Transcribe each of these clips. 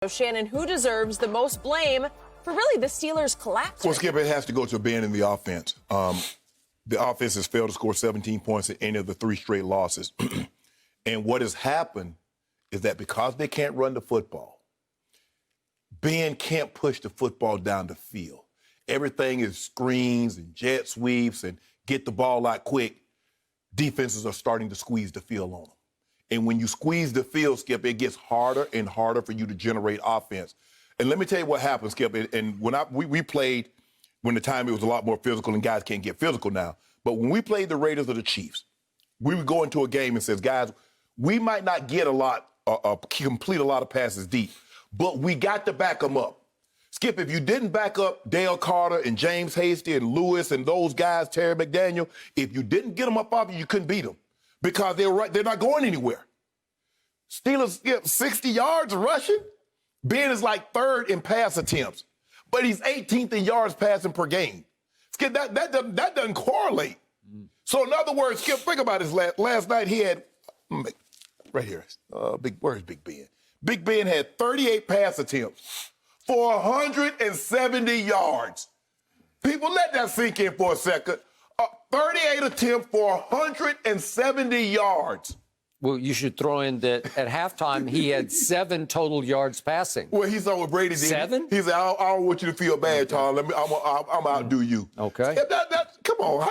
So, Shannon, who deserves the most blame for really the Steelers' collapse? Well, Skip, it has to go to Ben in the offense. The offense has failed to score 17 points in any of the 3 straight losses. And what has happened is that because they can't run the football, Ben can't push the football down the field. Everything is screens and jet sweeps and get the ball out quick. Defenses are starting to squeeze the field on them. And when you squeeze the field, Skip, it gets harder and harder for you to generate offense. And let me tell you what happened, Skip. And when we played, when the time it was a lot more physical, and guys can't get physical now. But when we played the Raiders or the Chiefs, we would go into a game and says, guys, we might not get a lot, complete a lot of passes deep, but we got to back them up. Skip, if you didn't back up Dale Carter and James Hasty and Lewis and those guys, Terry McDaniel, if you didn't get them up off you couldn't beat them because they're not going anywhere. Steelers skip 60 yards rushing. Ben is like 3rd in pass attempts, but he's 18th in yards passing per game. Skip, that doesn't correlate. So in other words, Skip, think about this. Last night he had, right here, where's Big Ben? Big Ben had 38 pass attempts for 170 yards. People, let that sink in for a second. 38 attempts for 170 yards. Well, you should throw in that at halftime he had 7 total yards passing. Well, he saw what Brady did. 7? He said, I don't want you to feel bad, Tom. I'm outdo you. Okay. Come on.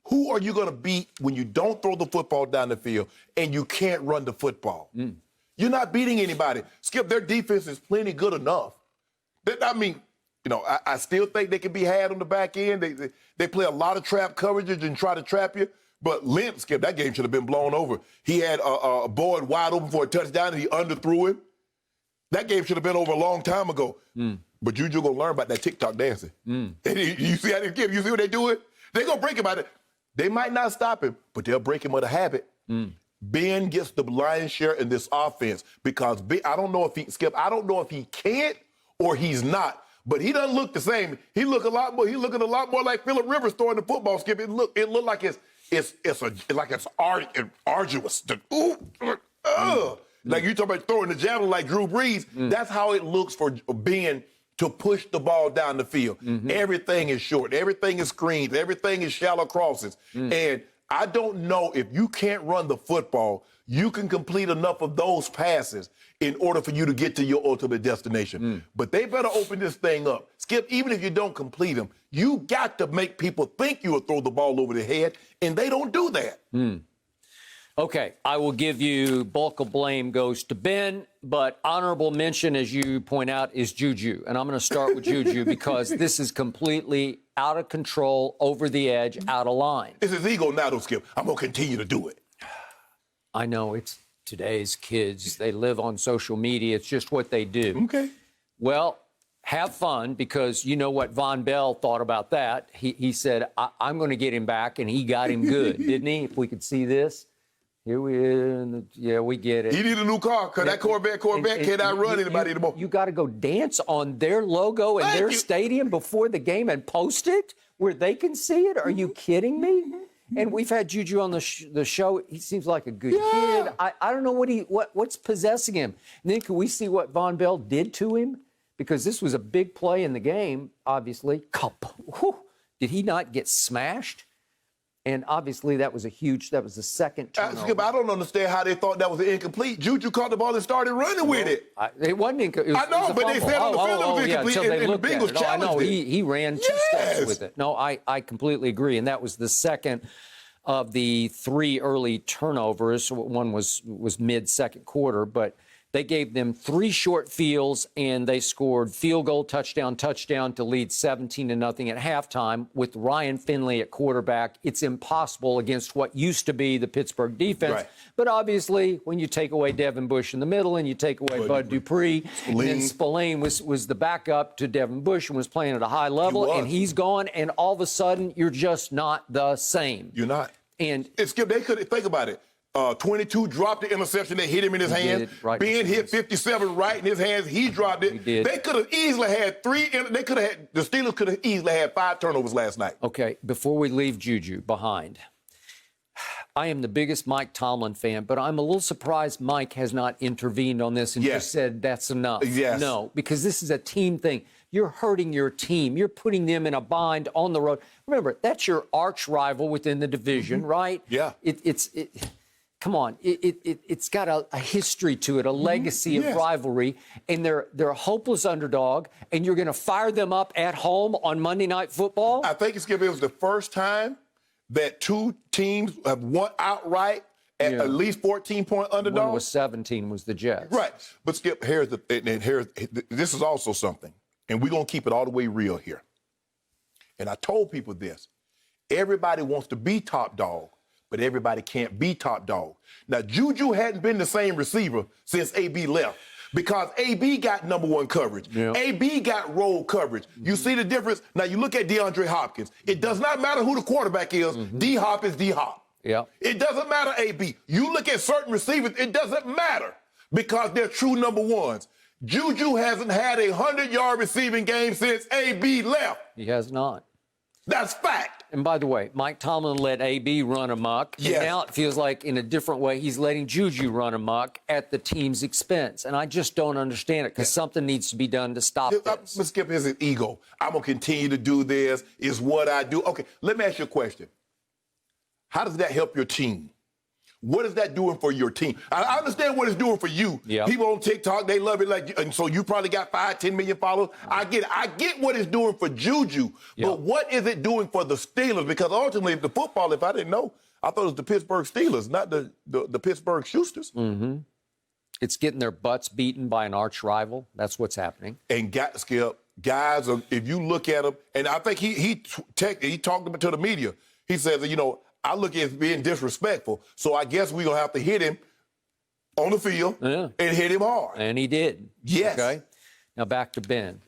Who are you going to beat when you don't throw the football down the field and you can't run the football? You're not beating anybody. Skip, their defense is plenty good enough. I still think they can be had on the back end. They play a lot of trap coverages and try to trap you. But Lynch, Skip, that game should have been blown over. He had Boyd wide open for a touchdown, and he underthrew him. That game should have been over a long time ago. But JuJu going to learn about that TikTok dancing. And you see how they give? You see what they doing? They're going to break him out of it. They might not stop him, but they'll break him with a habit. Ben gets the lion's share in this offense because I don't know if he can't or he's not. But he doesn't look the same. He looking a lot more like Phillip Rivers throwing the football, Skip. It looked like it's arduous. Like you talk about throwing the javelin like Drew Brees. That's how it looks for Ben to push the ball down the field. Everything is short. Everything is screens. Everything is shallow crosses. And I don't know if you can't run the football, you can complete enough of those passes in order for you to get to your ultimate destination. But they better open this thing up. Skip, even if you don't complete them, you got to make people think you will throw the ball over their head, and they don't do that. Okay, I will give you bulk of blame goes to Ben, but honorable mention, as you point out, is JuJu. And I'm going to start with JuJu because this is completely out of control, over the edge, out of line. It's his ego now, though, Skip. I'm going to continue to do it. I know it's today's kids. They live on social media. It's just what they do. Okay. Well, have fun because you know what Von Bell thought about that. He said, I'm going to get him back, and he got him good, didn't he? If we could see this. Here we are. Yeah, we get it. He need a new car because that Corvette cannot run anybody anymore. You got to go dance on their logo in their stadium before the game and post it where they can see it? Are you kidding me? And we've had JuJu on the show. He seems like a good kid. I don't know what's possessing him. And then can we see what Von Bell did to him? Because this was a big play in the game, obviously. Did he not get smashed? And obviously that was the second turnover. I don't understand how they thought that was incomplete. JuJu caught the ball and started running with it. It wasn't incomplete. I know, but they said on the field it was incomplete, and the Bengals challenged it. I know, he ran 2 steps with it. No, I completely agree. And that was the second of the 3 early turnovers. One was mid-second quarter, but they gave them 3 short fields, and they scored field goal, touchdown to lead 17-0 at halftime with Ryan Finley at quarterback. It's impossible against what used to be the Pittsburgh defense. Right. But obviously, when you take away Devin Bush in the middle and you take away Bud Dupree, and then Spillane was the backup to Devin Bush and was playing at a high level, and he's gone, and all of a sudden, you're just not the same. You're not. And Skip, they could think about it. 22 dropped the interception. They hit him in his hands. Ben hit 57 right in his hands. He dropped it. They could have easily had the Steelers could have easily had 5 turnovers last night. Okay, before we leave JuJu behind, I am the biggest Mike Tomlin fan, but I'm a little surprised Mike has not intervened on this and just said that's enough. Yes. No, because this is a team thing. You're hurting your team. You're putting them in a bind on the road. Remember, that's your arch rival within the division, right? Yeah. Come on, it's got a history to it, a legacy of rivalry, and they're a hopeless underdog, and you're going to fire them up at home on Monday Night Football? I think, Skip, it was the first time that two teams have won outright at least 14-point underdog. One was 17 was the Jets. Right. But, Skip, this is also something, and we're going to keep it all the way real here. And I told people this. Everybody wants to be top dog, but everybody can't be top dog. Now, JuJu hadn't been the same receiver since AB left because AB got number one coverage. Yeah. AB got roll coverage. You see the difference? Now, you look at DeAndre Hopkins. It does not matter who the quarterback is. D-Hop is D-Hop. Yeah. It doesn't matter, AB. You look at certain receivers, it doesn't matter because they're true number ones. JuJu hasn't had a 100-yard receiving game since AB left. He has not. That's fact. And by the way, Mike Tomlin let AB run amok. Yes. And now it feels like in a different way he's letting JuJu run amok at the team's expense. And I just don't understand it because something needs to be done to stop this. Mr. Skip, here's an ego. I'm going to continue to do this. It's what I do. Okay, let me ask you a question. How does that help your team? What is that doing for your team? I understand what it's doing for you. Yeah. People on TikTok, they love it. And so you probably got 5, 10 million followers. I get it. I get what it's doing for JuJu. Yeah. But what is it doing for the Steelers? Because ultimately, the football, if I didn't know, I thought it was the Pittsburgh Steelers, not the Pittsburgh Schusters. Mm-hmm. It's getting their butts beaten by an arch rival. That's what's happening. And Skip, guys, if you look at them, and I think he talked to the media. He says, I look at it as being disrespectful, so I guess we're going to have to hit him on the field and hit him hard. And he did. Yes. Okay. Now back to Ben.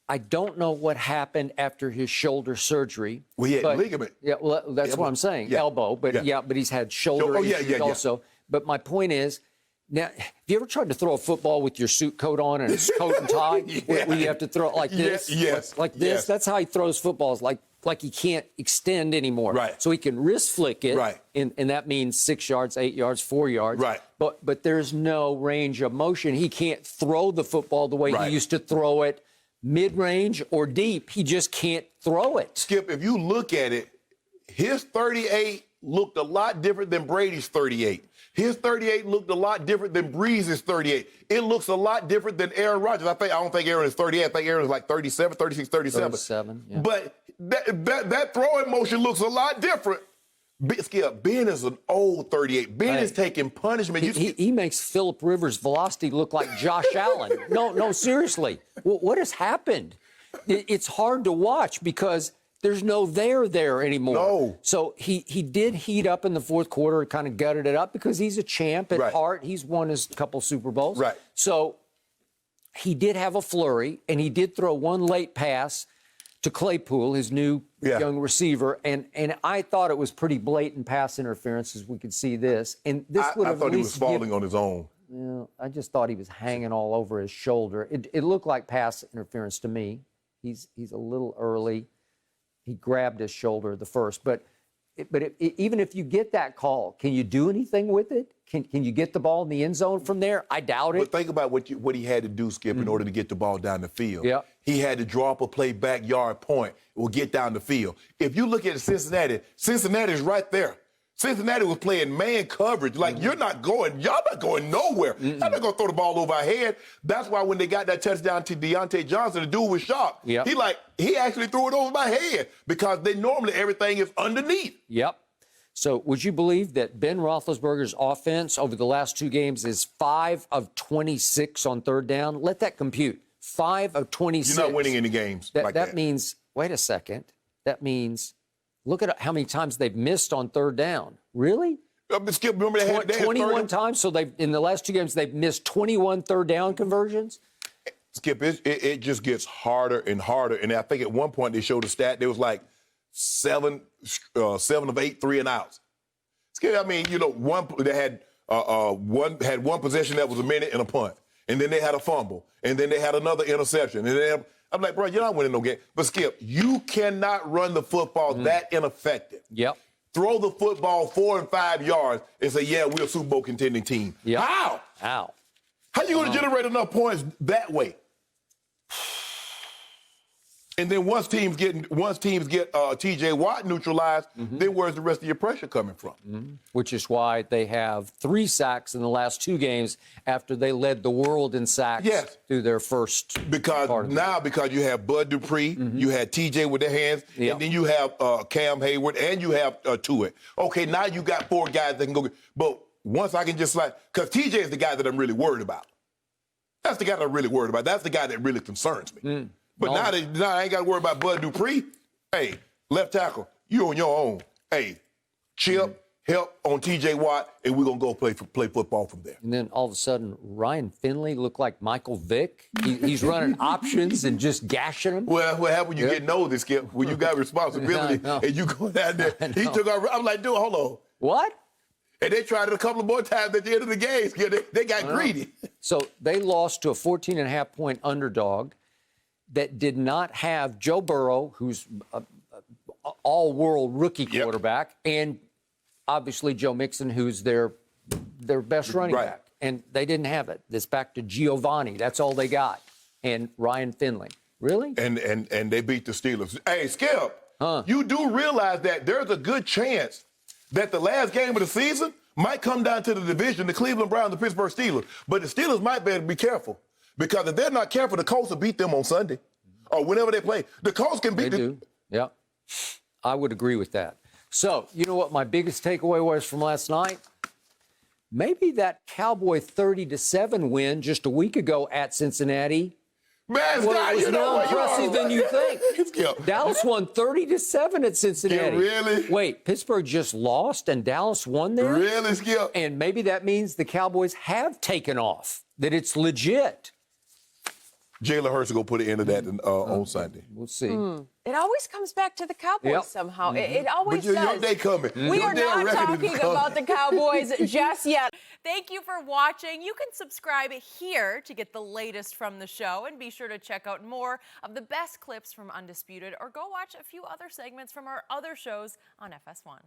I don't know what happened after his shoulder surgery. Well, he had ligament. Yeah, well, that's what I'm saying. Yeah. Elbow, but but he's had shoulder issues also. But my point is, now, have you ever tried to throw a football with your suit coat on and it's coat and tie? Where you have to throw it like this? Yes. Like this? Yes. That's how he throws footballs, like he can't extend anymore. Right. So he can wrist flick it. Right. And that means 6 yards, 8 yards, 4 yards. Right. But there's no range of motion. He can't throw the football the way he used to throw it mid-range or deep. He just can't throw it. Skip, if you look at it, his 38 looked a lot different than Brady's 38. His 38 looked a lot different than Breeze's 38. It looks a lot different than Aaron Rodgers. I don't think Aaron is 38. I think Aaron is like 37, 36, 37. 37, yeah. But that throwing motion looks a lot different. Skip, Ben is an old 38. Ben is taking punishment. He makes Phillip Rivers' velocity look like Josh Allen. No, seriously. What has happened? It's hard to watch because there's no there anymore. No. So he did heat up in the fourth quarter, kind of gutted it up because he's a champ at heart. He's won his couple Super Bowls. Right. So he did have a flurry, and he did throw one late pass to Claypool, his new young receiver, and I thought it was pretty blatant pass interference, as we could see this. And this would have I thought he was falling on his own. Yeah, I just thought he was hanging all over his shoulder. It looked like pass interference to me. He's a little early. He grabbed his shoulder the first, but even if you get that call, can you do anything with it? Can you get the ball in the end zone from there? I doubt it. But think about what he had to do, Skip, in order to get the ball down the field. Yeah. He had to draw up a play backyard point or get down the field. If you look at Cincinnati is right there. Cincinnati was playing man coverage. Like, y'all not going nowhere. Y'all not going to throw the ball over our head. That's why when they got that touchdown to Deontay Johnson, the dude was shocked. Yep. He actually threw it over my head because normally everything is underneath. Yep. So would you believe that Ben Roethlisberger's offense over the last 2 games is 5 of 26 on third down? Let that compute. 5 of 26. You're not winning any games like that. That means, wait a second, that means look at how many times they've missed on third down. Really? Skip, remember they had 21 times? So in the last 2 games, they've missed 21 third down conversions? Skip, it just gets harder and harder. And I think at one point they showed a stat, there was like 7 of 8 3 and outs. Skip, I mean, they had one possession that was a minute and a punt. And then they had a fumble. And then they had another interception. And I'm like, bro, you're not winning no game. But Skip, you cannot run the football that ineffective. Yep. throw the football 4 and 5 yards and say, yeah, we're a Super Bowl contending team. Yep. How? How? How you going to generate enough points that way? And then once teams get T.J. Watt neutralized, then where's the rest of your pressure coming from? Which is why they have 3 sacks in the last 2 games after they led the world in sacks through their first because you have Bud Dupree, you had T.J. with their hands, and then you have Cam Hayward, and you have Tuitt. Okay, now you got 4 guys that can go. But once I can just because T.J. is the guy that I'm really worried about. That's the guy that I'm really worried about. That's the guy that really concerns me. But now I ain't got to worry about Bud Dupree. Hey, left tackle, you on your own. Hey, Chip, help on T.J. Watt, and we're going to go play football from there. And then all of a sudden, Ryan Finley looked like Michael Vick. He's running options and just gashing them. Well, what happened when you get nosy, Skip? When you got responsibility and you go down there. He took over. I'm like, dude, hold on. What? And they tried it a couple of more times at the end of the game. They got greedy. So they lost to a 14.5-point underdog that did not have Joe Burrow, who's an all-world rookie quarterback, and obviously Joe Mixon, who's their best running back. And they didn't have it. It's back to Giovanni. That's all they got. And Ryan Finley. Really? And they beat the Steelers. Hey, Skip, you do realize that there's a good chance that the last game of the season might come down to the division, the Cleveland Browns, the Pittsburgh Steelers. But the Steelers might better be careful. Because if they're not careful, the Colts will beat them on Sunday or whenever they play. The Colts can beat them. They do. Yeah. I would agree with that. So, you know what my biggest takeaway was from last night? Maybe that Cowboy 30-7 win just a week ago at Cincinnati was more impressive than you think. Dallas won 30-7 at Cincinnati. Really? Wait, Pittsburgh just lost and Dallas won there? Really, Skip? And maybe that means the Cowboys have taken off, that it's legit. Jalen Hurts will go put an end to that on Sunday. We'll see. It always comes back to the Cowboys somehow. It always does. Your day coming. We are not talking about the Cowboys just yet. Thank you for watching. You can subscribe here to get the latest from the show, and be sure to check out more of the best clips from Undisputed, or go watch a few other segments from our other shows on FS1.